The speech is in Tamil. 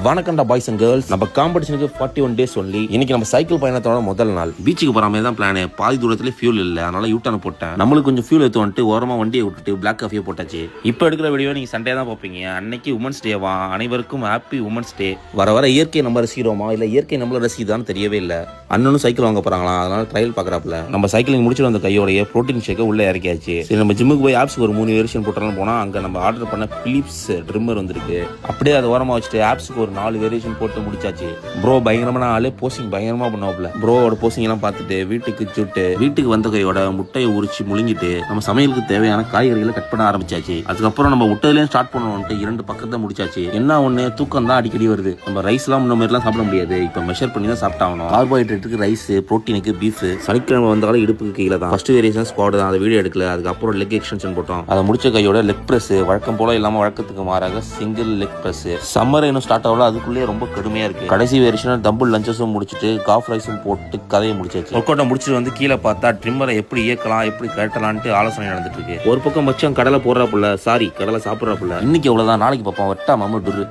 வணக்கம்டா பாய்ஸ் அண்ட் கேர்ள்ஸ். நம்ம காம்படிஷனுக்கு 41 டேஸ் ஒன்லி. இன்னைக்கு நம்ம சைக்கிள் பயணத்தோட முதல் நாள். பீச்சுக்கு போற மாதிரி தான் பிளான். பாதி தூரத்துல ஃபியூல் இல்ல, அதனால யூட்டர்ன் போட்டேன். நம்மளுக்கு கொஞ்சம் ஃபியூல் எடுத்து வந்துட்டு ஓரமா வண்டியை விட்டுட்டு பிளாக் காஃபியை போட்டாச்சு. இப்போ எடுக்கிற வீடியோ நீங்க சண்டே தான் பார்ப்பீங்க. அன்னைக்கு உமன்ஸ் டேவா. அனைவருக்கும் ஹாப்பி உமன்ஸ் டே. வர இயற்கை நம்ம ரசிக்கிறோமா இல்ல இயற்கை நம்மள ரசிக்குதான்னு தெரியவே இல்லை. அண்ணனும் சைக்கிள் வாங்க போறாங்களா, அதனால ட்ரையல் பாக்குறாப்ல. நம்ம சைக்கிளிங் முடிச்சுட்டு வந்த கையோடைய புரோட்டீன் ஷேக்கை உள்ள இறக்கியாச்சு. சரி, நம்ம ஜிம்முக்கு போய் ஆப்ஸ்க்கு ஒரு 3 வேரியேஷன் போட்டாலும் போனா அங்க நம்ம ஆர்டர் பண்ண பிலிப்ஸ் ட்ரிம்மர் வந்திருக்கு. அப்படியே அதை ஓரமா வச்சுட்டு ஆப்ஸ்க்கு ஒரு 4 வேரியேஷன் போட்டு முடிச்சாச்சு. ப்ரோ பயங்கரமான ஆளு, போஸ்டிங் பயங்கரமா பண்ணுவாப்ல. ப்ரோவோட போஸ்டிங் எல்லாம் பார்த்துட்டு வீட்டுக்கு வந்த கையோட முட்டையை உரிச்சு முழுங்கிட்டு நம்ம சமையலுக்கு தேவையான காய்கறிகளை கட் பண்ண ஆரம்பிச்சாச்சு. அதுக்கப்புறம் நம்ம முட்டையிலையும் ஸ்டார்ட் பண்ணுவோம்ட்டு 2 பக்கத்தை முடிச்சாச்சு. என்ன ஒண்ணு, தூக்கம் தான் அடிக்கடி வருது. நம்ம ரைஸ் எல்லாம் முன்ன மாதிரி சாப்பிட முடியாது. இப்ப மெஷர் பண்ணி தான் சாப்பிட்டாகணும். கார்போஹைட்ரேட்டுக்கு ரைஸ், புரோட்டீனுக்கு பீஃப். சனிக்கிழமை வந்தாலும் இடுப்புக்கு கீழே தான். ஃபர்ஸ்ட் வேரியேஷன் ஸ்குவாட் தான், அதை வீடியோ எடுக்கல. அதுக்கப்புறம் லெக் எக்ஸ்டென்ஷன் போட்டோம். அதை முடிச்ச கையோட லெக் பிரஸ் வழக்கம் போல இல்லாம வழக்கத்துக்கு மாறாக சிங்கிள் லெக் பிரஸ். சம்மர் இன்னும் ஸ்டார்ட் ஆகல, அதுக்குள்ளே ரொம்ப கடுமையா இருக்கு. கடைசி வேரியேஷன் டபுள் லஞ்சஸும் முடிச்சுட்டு காஃப் ரைஸும் போட்டு கதையை முடிச்சாச்சு. ஒர்க் அவுட்டை முடிச்சுட்டு வந்து கீழே பார்த்தா ட்ரிம்மரை எப்படி இயக்கலாம், எப்படி கட்டலான்ட்டு ஆலோசனை நடந்துட்டு இருக்கு. ஒரு பக்கம் மச்சான் கடலை போடுறாப்புல, சாரி கடலை சாப்பிட்றாப்புல. இன்னைக்கு எவ்வளவுதான், நாளைக்கு பார்ப்போம். வட்டா மாமா டுரு.